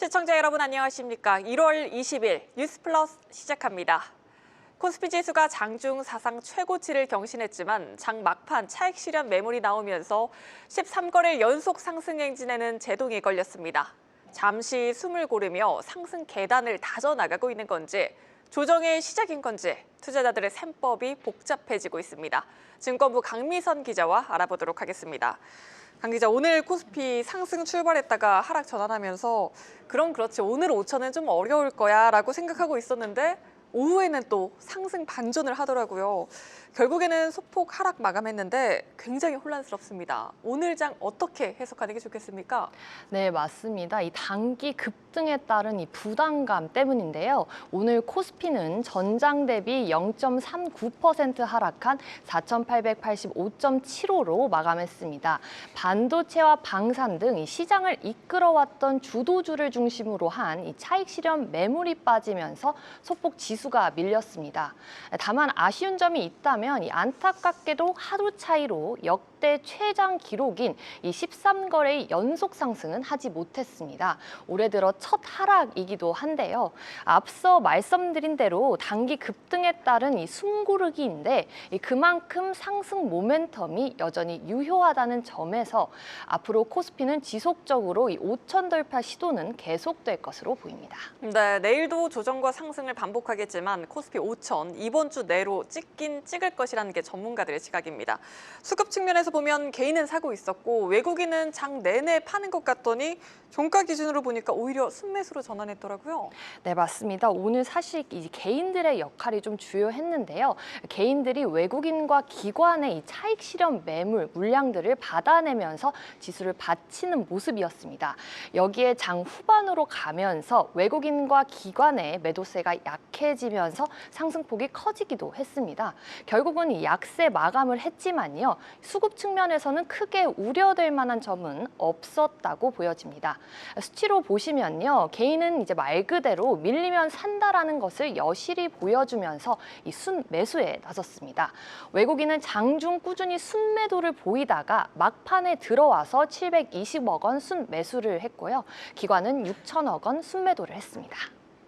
시청자 여러분 안녕하십니까? 1월 20일 뉴스플러스 시작합니다. 코스피 지수가 장중 사상 최고치를 경신했지만 장 막판 차익 실현 매물이 나오면서 13거래일 연속 상승 행진에는 제동이 걸렸습니다. 잠시 숨을 고르며 상승 계단을 다져나가고 있는 건지 조정의 시작인 건지 투자자들의 셈법이 복잡해지고 있습니다. 증권부 강미선 기자와 알아보도록 하겠습니다. 강 기자, 오늘 코스피 상승 출발했다가 하락 전환하면서 그럼 그렇지 오늘 5천은 좀 어려울 거야 라고 생각하고 있었는데 오후에는 또 상승 반전을 하더라고요. 결국에는 소폭 하락 마감했는데 굉장히 혼란스럽습니다. 오늘 장 어떻게 해석하는 게 좋겠습니까? 네, 맞습니다. 이 단기 급등에 따른 이 부담감 때문인데요. 오늘 코스피는 전장 대비 0.39% 하락한 4,885.75로 마감했습니다. 반도체와 방산 등 이 시장을 이끌어왔던 주도주를 중심으로 한 이 차익 실현 매물이 빠지면서 소폭 지수가 밀렸습니다. 다만 아쉬운 점이 있다면 이 안타깝게도 하루 차이로 역대 최장 기록인 이 13거래의 연속 상승은 하지 못했습니다. 올해 들어 첫 하락이기도 한데요. 앞서 말씀드린 대로 단기 급등에 따른 이 숨고르기인데 그만큼 상승 모멘텀이 여전히 유효하다는 점에서 앞으로 코스피는 지속적으로 이 5천 돌파 시도는 계속될 것으로 보입니다. 네, 내일도 조정과 상승을 반복하겠지만 코스피 5천 이번 주 내로 찍긴 찍을 것이라는 게 전문가들의 시각입니다. 수급 측면에서 보면 개인은 사고 있었고 외국인은 장 내내 파는 것 같더니 종가 기준으로 보니까 오히려 순매수로 전환했더라고요. 네, 맞습니다. 오늘 사실 이 개인들의 역할이 좀 주요했는데요. 개인들이 외국인과 기관의 이 차익 실현 매물 물량들을 받아내면서 지수를 받치는 모습이었습니다. 여기에 장 후반으로 가면서 외국인과 기관의 매도세가 약해지면서 상승폭이 커지기도 했습니다. 결국은 이 약세 마감을 했지만요. 수급 측면에서는 크게 우려될 만한 점은 없었다고 보여집니다. 수치로 보시면요. 개인은 이제 말 그대로 밀리면 산다라는 것을 여실히 보여주면서 이 순매수에 나섰습니다. 외국인은 장중 꾸준히 순매도를 보이다가 막판에 들어와서 720억 원 순매수를 했고요. 기관은 6천억 원 순매도를 했습니다.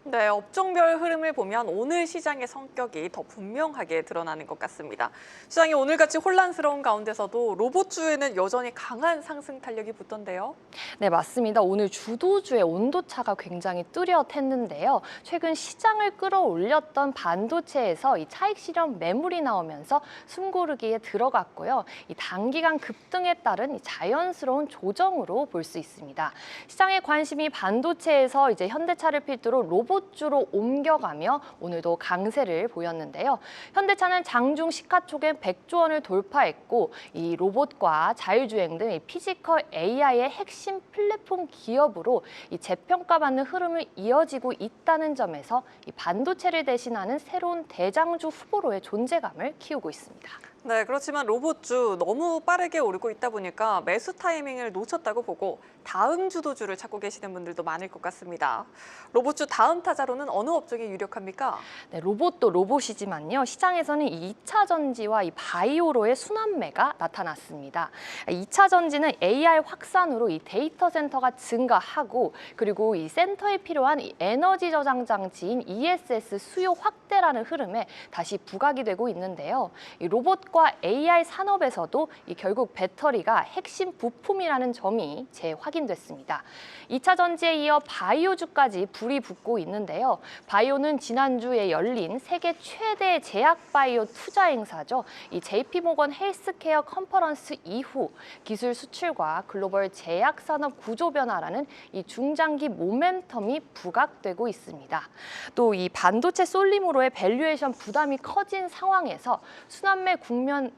네, 업종별 흐름을 보면 오늘 시장의 성격이 더 분명하게 드러나는 것 같습니다. 시장이 오늘같이 혼란스러운 가운데서도 로봇주에는 여전히 강한 상승 탄력이 붙던데요. 네, 맞습니다. 오늘 주도주의 온도차가 굉장히 뚜렷했는데요. 최근 시장을 끌어올렸던 반도체에서 이 차익 실현 매물이 나오면서 숨고르기에 들어갔고요. 이 단기간 급등에 따른 이 자연스러운 조정으로 볼 수 있습니다. 시장의 관심이 반도체에서 이제 현대차를 필두로 로봇주로 옮겨가며 오늘도 강세를 보였는데요. 현대차는 장중 시가총액 100조 원을 돌파했고 이 로봇과 자율주행 등 피지컬 AI의 핵심 플랫폼 기업으로 이 재평가받는 흐름을 이어지고 있다는 점에서 이 반도체를 대신하는 새로운 대장주 후보로의 존재감을 키우고 있습니다. 네, 그렇지만 로봇주 너무 빠르게 오르고 있다 보니까 매수 타이밍을 놓쳤다고 보고 다음 주도주를 찾고 계시는 분들도 많을 것 같습니다. 로봇주 다음 타자로는 어느 업종이 유력합니까? 네, 로봇도 로봇이지만요. 시장에서는 이 2차 전지와 이 바이오로의 순환매가 나타났습니다. 2차 전지는 AI 확산으로 이 데이터 센터가 증가하고 그리고 이 센터에 필요한 이 에너지 저장 장치인 ESS 수요 확대라는 흐름에 다시 부각이 되고 있는데요. 이 로봇과 AI 산업에서도 이 결국 배터리가 핵심 부품이라는 점이 재확인됐습니다. 2차 전지에 이어 바이오주까지 불이 붙고 있는데요. 바이오는 지난주에 열린 세계 최대 제약 바이오 투자 행사죠. 이 JP모건 헬스케어 컨퍼런스 이후 기술 수출과 글로벌 제약 산업 구조 변화라는 이 중장기 모멘텀이 부각되고 있습니다. 또 이 반도체 쏠림으로의 밸류에이션 부담이 커진 상황에서 순환매 국면에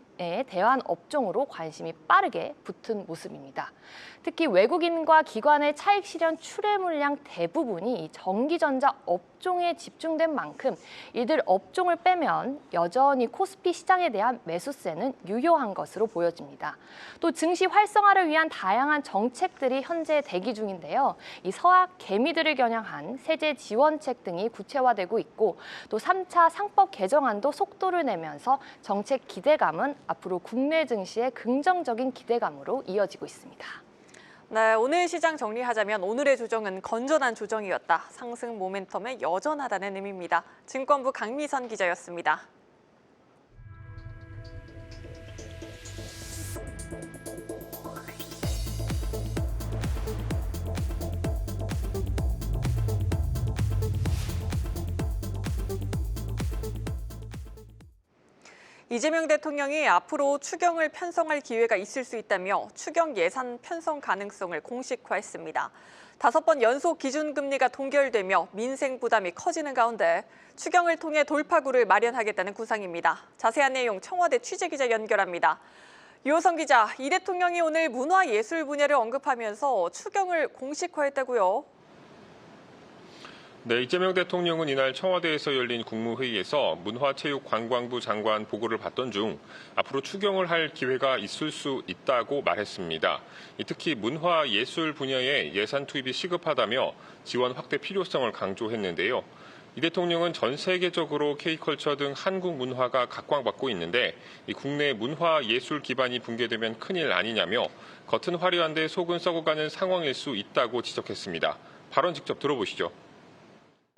대한 업종으로 관심이 빠르게 붙은 모습입니다. 특히 외국인과 기관의 차익 실현 출해 물량 대부분이 이 전기전자 업종에 집중된 만큼 이들 업종을 빼면 여전히 코스피 시장에 대한 매수세는 유효한 것으로 보여집니다. 또 증시 활성화를 위한 다양한 정책들이 현재 대기 중인데요. 이 서학 개미들을 겨냥한 세제 지원책 등이 구체화되고 있고 또 3차 상법 개정안도 속도를 내면서 정책 기대감은 앞으로 국내 증시의 긍정적인 기대감으로 이어지고 있습니다. 네, 오늘 시장 정리하자면 오늘의 조정은 건전한 조정이었다. 상승 모멘텀에 여전하다는 의미입니다. 증권부 강미선 기자였습니다. 이재명 대통령이 앞으로 추경을 편성할 기회가 있을 수 있다며 추경 예산 편성 가능성을 공식화했습니다. 5번 연속 기준금리가 동결되며 민생 부담이 커지는 가운데 추경을 통해 돌파구를 마련하겠다는 구상입니다. 자세한 내용 청와대 취재기자 연결합니다. 유호성 기자, 이 대통령이 오늘 문화예술 분야를 언급하면서 추경을 공식화했다고요? 네, 이재명 대통령은 이날 청와대에서 열린 국무회의에서 문화체육관광부 장관 보고를 받던 중 앞으로 추경을 할 기회가 있을 수 있다고 말했습니다. 특히 문화예술 분야에 예산 투입이 시급하다며 지원 확대 필요성을 강조했는데요. 이 대통령은 전 세계적으로 K컬처 등 한국 문화가 각광받고 있는데 국내 문화예술 기반이 붕괴되면 큰일 아니냐며 겉은 화려한데 속은 썩어가는 상황일 수 있다고 지적했습니다. 발언 직접 들어보시죠.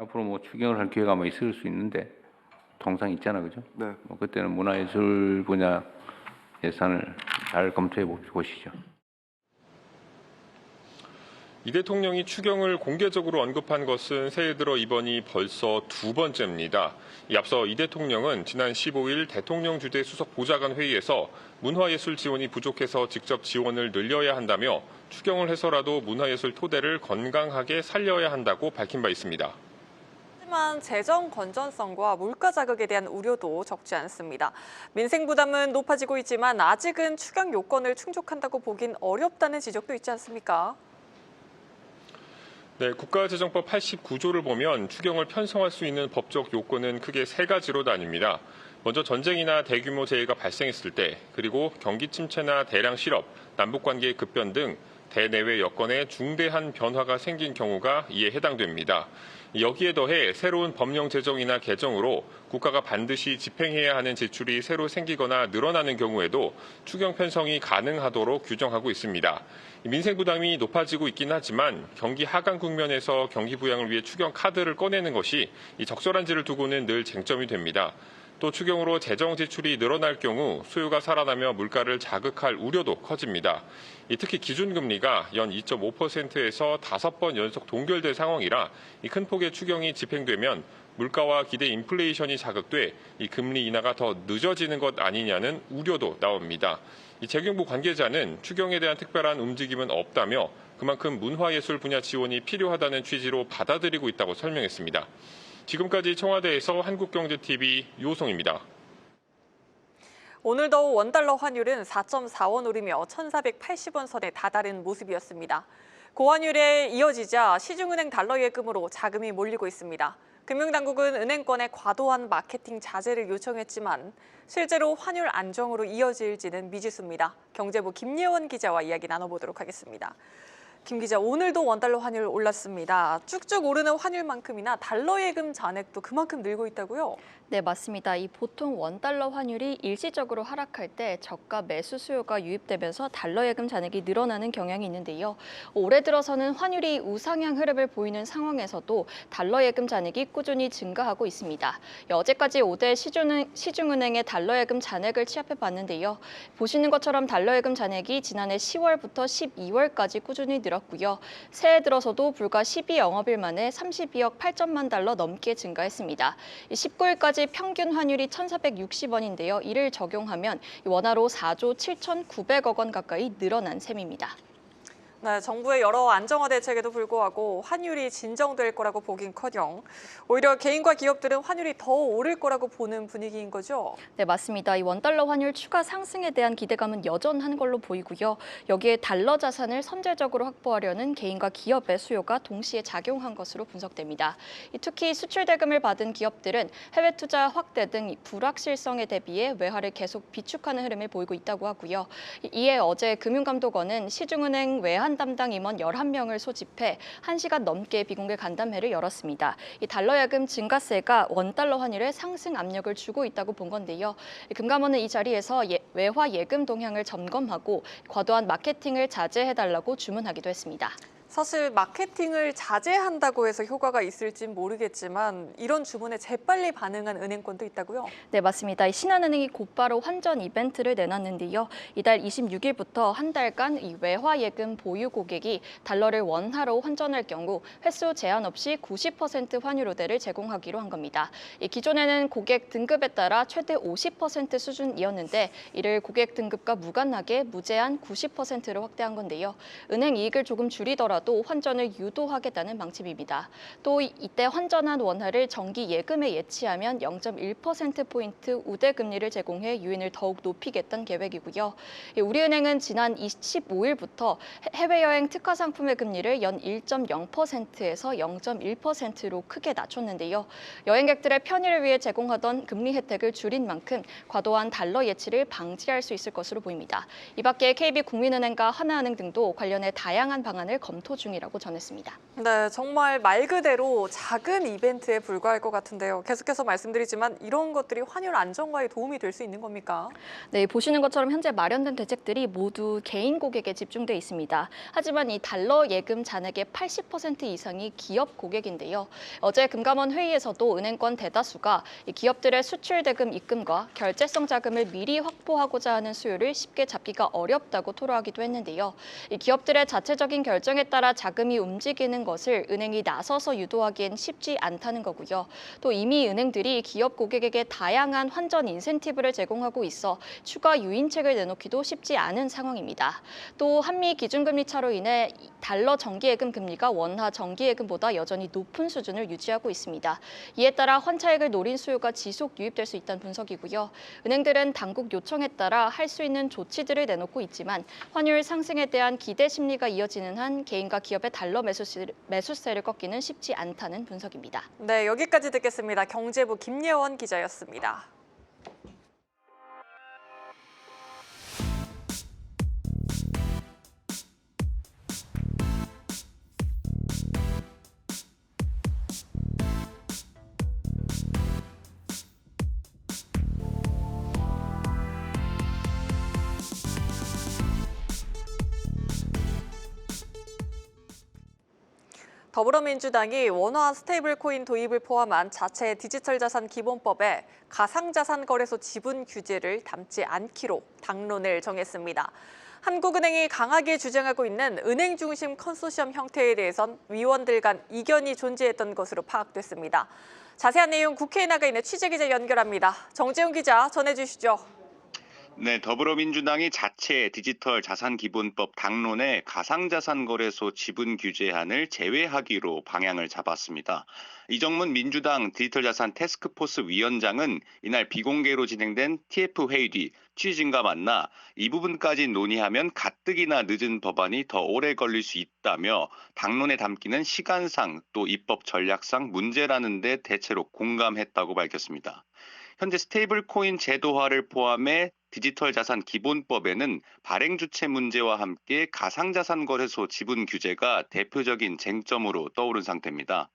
앞으로 추경을 할 기회가 있을 수 있는데 통상 있잖아, 그죠? 네. 그때는 문화예술 분야 예산을 잘 검토해 보시죠. 이 대통령이 추경을 공개적으로 언급한 것은 새해 들어 이번이 벌써 2번째입니다. 앞서 이 대통령은 지난 15일 대통령 주재 수석 보좌관 회의에서 문화예술 지원이 부족해서 직접 지원을 늘려야 한다며 추경을 해서라도 문화예술 토대를 건강하게 살려야 한다고 밝힌 바 있습니다. 하지만 재정 건전성과 물가 자극에 대한 우려도 적지 않습니다. 민생 부담은 높아지고 있지만 아직은 추경 요건을 충족한다고 보긴 어렵다는 지적도 있지 않습니까? 네, 국가재정법 89조를 보면 추경을 편성할 수 있는 법적 요건은 크게 3가지로 나뉩니다. 먼저 전쟁이나 대규모 재해가 발생했을 때, 그리고 경기 침체나 대량 실업, 남북관계의 급변 등 대내외 여건에 중대한 변화가 생긴 경우가 이에 해당됩니다. 여기에 더해 새로운 법령 제정이나 개정으로 국가가 반드시 집행해야 하는 지출이 새로 생기거나 늘어나는 경우에도 추경 편성이 가능하도록 규정하고 있습니다. 민생 부담이 높아지고 있긴 하지만 경기 하강 국면에서 경기 부양을 위해 추경 카드를 꺼내는 것이 적절한지를 두고는 늘 쟁점이 됩니다. 또 추경으로 재정 지출이 늘어날 경우 수요가 살아나며 물가를 자극할 우려도 커집니다. 특히 기준금리가 연 2.5%에서 5번 연속 동결된 상황이라 큰 폭의 추경이 집행되면 물가와 기대 인플레이션이 자극돼 금리 인하가 더 늦어지는 것 아니냐는 우려도 나옵니다. 재경부 관계자는 추경에 대한 특별한 움직임은 없다며 그만큼 문화예술 분야 지원이 필요하다는 취지로 받아들이고 있다고 설명했습니다. 지금까지 청와대에서 한국경제TV 유호성입니다. 오늘도 원달러 환율은 4.4원 오르며 1,480원 선에 다다른 모습이었습니다. 고환율에 이어지자 시중은행 달러 예금으로 자금이 몰리고 있습니다. 금융당국은 은행권에 과도한 마케팅 자제를 요청했지만 실제로 환율 안정으로 이어질지는 미지수입니다. 경제부 김예원 기자와 이야기 나눠보도록 하겠습니다. 김 기자, 오늘도 원달러 환율 올랐습니다. 쭉쭉 오르는 환율만큼이나 달러 예금 잔액도 그만큼 늘고 있다고요? 네, 맞습니다. 이 보통 원달러 환율이 일시적으로 하락할 때 저가 매수 수요가 유입되면서 달러 예금 잔액이 늘어나는 경향이 있는데요. 올해 들어서는 환율이 우상향 흐름을 보이는 상황에서도 달러 예금 잔액이 꾸준히 증가하고 있습니다. 어제까지 5대 시중은행의 달러 예금 잔액을 취합해 봤는데요. 보시는 것처럼 달러 예금 잔액이 지난해 10월부터 12월까지 꾸준히 늘었고요. 새해 들어서도 불과 12영업일 만에 32억 8천만 달러 넘게 증가했습니다. 19일까지 평균 환율이 1,460원인데요. 이를 적용하면 원화로 4조 7,900억 원 가까이 늘어난 셈입니다. 네, 정부의 여러 안정화 대책에도 불구하고 환율이 진정될 거라고 보긴커녕 오히려 개인과 기업들은 환율이 더 오를 거라고 보는 분위기인 거죠? 네, 맞습니다. 이 원달러 환율 추가 상승에 대한 기대감은 여전한 걸로 보이고요. 여기에 달러 자산을 선제적으로 확보하려는 개인과 기업의 수요가 동시에 작용한 것으로 분석됩니다. 특히 수출 대금을 받은 기업들은 해외 투자 확대 등 불확실성에 대비해 외화를 계속 비축하는 흐름을 보이고 있다고 하고요. 이에 어제 금융감독원은 시중은행 외환 대안 담당 임원 11명을 소집해 1시간 넘게 비공개 간담회를 열었습니다. 이 달러 예금 증가세가 원달러 환율에 상승 압력을 주고 있다고 본 건데요. 금감원은 이 자리에서 외화 예금 동향을 점검하고 과도한 마케팅을 자제해달라고 주문하기도 했습니다. 사실 마케팅을 자제한다고 해서 효과가 있을진 모르겠지만 이런 주문에 재빨리 반응한 은행권도 있다고요? 네, 맞습니다. 이 신한은행이 곧바로 환전 이벤트를 내놨는데요. 이달 26일부터 한 달간 이 외화 예금 보유 고객이 달러를 원화로 환전할 경우 횟수 제한 없이 90% 환율 우대를 제공하기로 한 겁니다. 기존에는 고객 등급에 따라 최대 50% 수준이었는데 이를 고객 등급과 무관하게 무제한 90%로 확대한 건데요. 은행 이익을 조금 줄이더라도 환전을 유도하겠다는 방침입니다. 또 이때 환전한 원화를 정기 예금에 예치하면 0.1%포인트 우대 금리를 제공해 유인을 더욱 높이겠다는 계획이고요. 우리은행은 지난 15일부터 해외여행 특화 상품의 금리를 연 1.0%에서 0.1%로 크게 낮췄는데요. 여행객들의 편의를 위해 제공하던 금리 혜택을 줄인 만큼 과도한 달러 예치를 방지할 수 있을 것으로 보입니다. 이 밖에 KB국민은행과 하나은행 등도 관련해 다양한 방안을 검토 중이라고 전했습니다. 네, 정말 말 그대로 작은 이벤트에 불과할 것 같은데요. 계속해서 말씀드리지만 이런 것들이 환율 안정화에 도움이 될 수 있는 겁니까? 네, 보시는 것처럼 현재 마련된 대책들이 모두 개인 고객에 집중돼 있습니다. 하지만 이 달러 예금 잔액의 80% 이상이 기업 고객인데요. 어제 금감원 회의에서도 은행권 대다수가 기업들의 수출 대금 입금과 결제성 자금을 미리 확보하고자 하는 수요를 쉽게 잡기가 어렵다고 토로하기도 했는데요. 이 기업들의 자체적인 결정에 따라 자금이 움직이는 것을 은행이 나서서 유도하기엔 쉽지 않다는 거고요. 또 이미 은행들이 기업 고객에게 다양한 환전 인센티브를 제공하고 있어 추가 유인책을 내놓기도 쉽지 않은 상황입니다. 또 한미 기준금리 차로 인해 달러 정기예금 금리가 원화 정기예금보다 여전히 높은 수준을 유지하고 있습니다. 이에 따라 환차익을 노린 수요가 지속 유입될 수 있다는 분석이고요. 은행들은 당국 요청에 따라 할 수 있는 조치들을 내놓고 있지만 환율 상승에 대한 기대 심리가 이어지는 한 개인과 기업의 달러 매수세를 꺾기는 쉽지 않다는 분석입니다. 네, 여기까지 듣겠습니다. 경제부 김예원 기자였습니다. 더불어민주당이 원화 스테이블 코인 도입을 포함한 자체 디지털 자산 기본법에 가상자산 거래소 지분 규제를 담지 않기로 당론을 정했습니다. 한국은행이 강하게 주장하고 있는 은행 중심 컨소시엄 형태에 대해선 위원들 간 이견이 존재했던 것으로 파악됐습니다. 자세한 내용 국회에 나가 있는 취재기자 연결합니다. 정재훈 기자 전해주시죠. 네, 더불어민주당이 자체 디지털 자산기본법 당론에 가상자산 거래소 지분 규제안을 제외하기로 방향을 잡았습니다. 이정문 민주당 디지털자산 태스크포스 위원장은 이날 비공개로 진행된 TF 회의 뒤 취진과 만나 이 부분까지 논의하면 가뜩이나 늦은 법안이 더 오래 걸릴 수 있다며 당론에 담기는 시간상 또 입법 전략상 문제라는 데 대체로 공감했다고 밝혔습니다. 현재 스테이블 코인 제도화를 포함해 디지털 자산 기본법에는 발행 주체 문제와 함께 가상자산 거래소 지분 규제가 대표적인 쟁점으로 떠오른 상태입니다.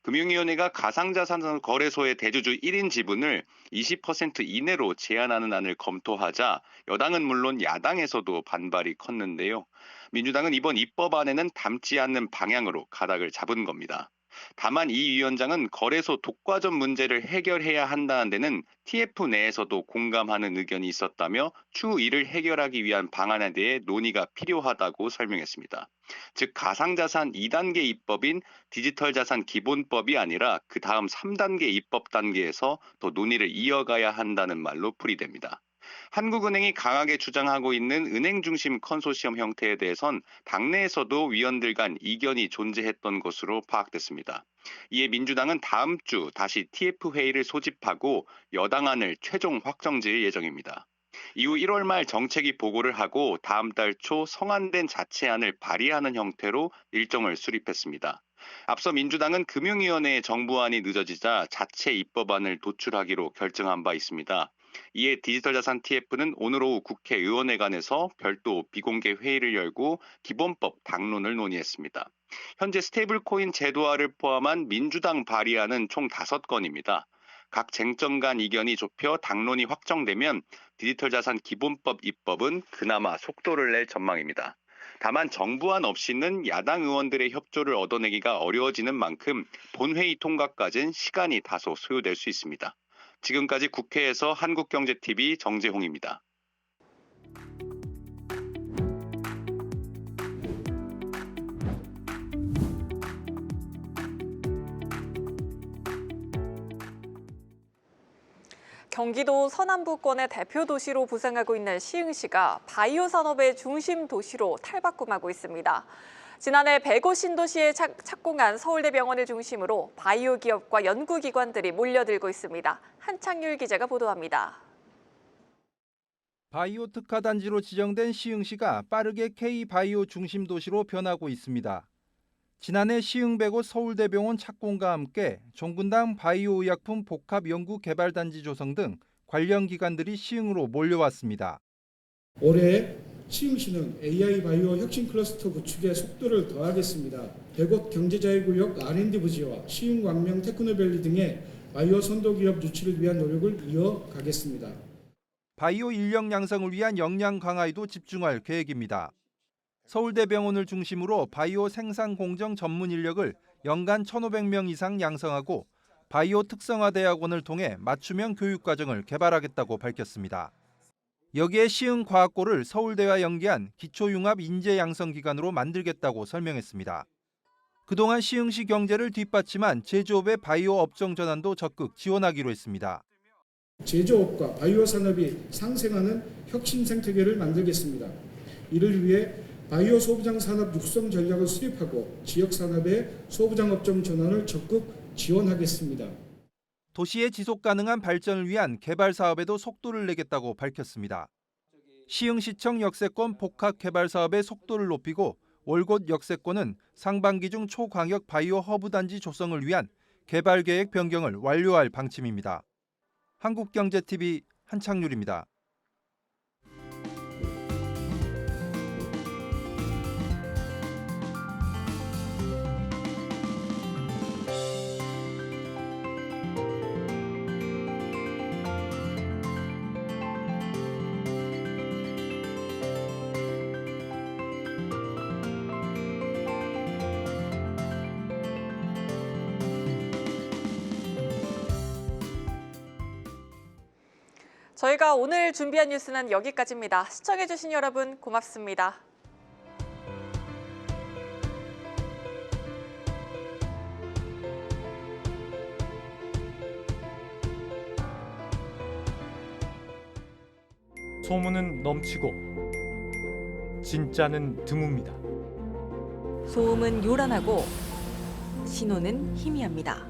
금융위원회가 가상자산 거래소의 대주주 1인 지분을 20% 이내로 제한하는 안을 검토하자 여당은 물론 야당에서도 반발이 컸는데요. 민주당은 이번 입법안에는 담지 않는 방향으로 가닥을 잡은 겁니다. 다만 이 위원장은 거래소 독과점 문제를 해결해야 한다는 데는 TF 내에서도 공감하는 의견이 있었다며 추후 이를 해결하기 위한 방안에 대해 논의가 필요하다고 설명했습니다. 즉 가상자산 2단계 입법인 디지털 자산 기본법이 아니라 그 다음 3단계 입법 단계에서 더 논의를 이어가야 한다는 말로 풀이됩니다. 한국은행이 강하게 주장하고 있는 은행 중심 컨소시엄 형태에 대해선 당내에서도 위원들 간 이견이 존재했던 것으로 파악됐습니다. 이에 민주당은 다음 주 다시 TF 회의를 소집하고 여당안을 최종 확정 지을 예정입니다. 이후 1월 말 정책위 보고를 하고 다음 달 초 성안된 자체안을 발의하는 형태로 일정을 수립했습니다. 앞서 민주당은 금융위원회의 정부안이 늦어지자 자체 입법안을 도출하기로 결정한 바 있습니다. 이에 디지털 자산 TF는 오늘 오후 국회의원회관에서 별도 비공개 회의를 열고 기본법 당론을 논의했습니다. 현재 스테이블코인 제도화를 포함한 민주당 발의안은 총 5건입니다. 각 쟁점 간 이견이 좁혀 당론이 확정되면 디지털 자산 기본법 입법은 그나마 속도를 낼 전망입니다. 다만 정부안 없이는 야당 의원들의 협조를 얻어내기가 어려워지는 만큼 본회의 통과까지는 시간이 다소 소요될 수 있습니다. 지금까지 국회에서 한국경제TV 정재홍입니다. 경기도 서남부권의 대표 도시로 부상하고 있는 시흥시가 바이오 산업의 중심 도시로 탈바꿈하고 있습니다. 지난해 105 신도시에 착공한 서울대병원을 중심으로 바이오 기업과 연구기관들이 몰려들고 있습니다. 한창률 기자가 보도합니다. 바이오 특화 단지로 지정된 시흥시가 빠르게 K-바이오 중심 도시로 변하고 있습니다. 지난해 시흥 105 서울대병원 착공과 함께 종근당 바이오 의약품 복합 연구 개발 단지 조성 등 관련 기관들이 시흥으로 몰려왔습니다. 올해 시흥시는 AI 바이오 혁신 클러스터 구축에 속도를 더하겠습니다. 105 경제자유구역 R&D 부지와 시흥 광명 테크노밸리 등의 바이오 선도기업 유치를 위한 노력을 이어가겠습니다. 바이오 인력 양성을 위한 역량 강화에도 집중할 계획입니다. 서울대병원을 중심으로 바이오 생산 공정 전문 인력을 연간 1,500명 이상 양성하고 바이오 특성화 대학원을 통해 맞춤형 교육 과정을 개발하겠다고 밝혔습니다. 여기에 시흥과학고를 서울대와 연계한 기초융합 인재 양성 기관으로 만들겠다고 설명했습니다. 그동안 시흥시 경제를 뒷받침한 제조업의 바이오 업종 전환도 적극 지원하기로 했습니다. 제조업과 바이오 산업이 상생하는 혁신 생태계를 만들겠습니다. 이를 위해 바이오 소부장 산업 육성 전략을 수립하고 지역 산업의 소부장 업종 전환을 적극 지원하겠습니다. 도시의 지속 가능한 발전을 위한 개발 사업에도 속도를 내겠다고 밝혔습니다. 시흥시청 역세권 복합 개발 사업의 속도를 높이고 월곶 역세권은 상반기 중 초광역 바이오 허브 단지 조성을 위한 개발 계획 변경을 완료할 방침입니다. 한국경제TV 한창률입니다. 저희가 오늘 준비한 뉴스는 여기까지입니다. 시청해주신 여러분 고맙습니다. 소문은 넘치고 진짜는 드뭅니다. 소음은 요란하고 신호는 희미합니다.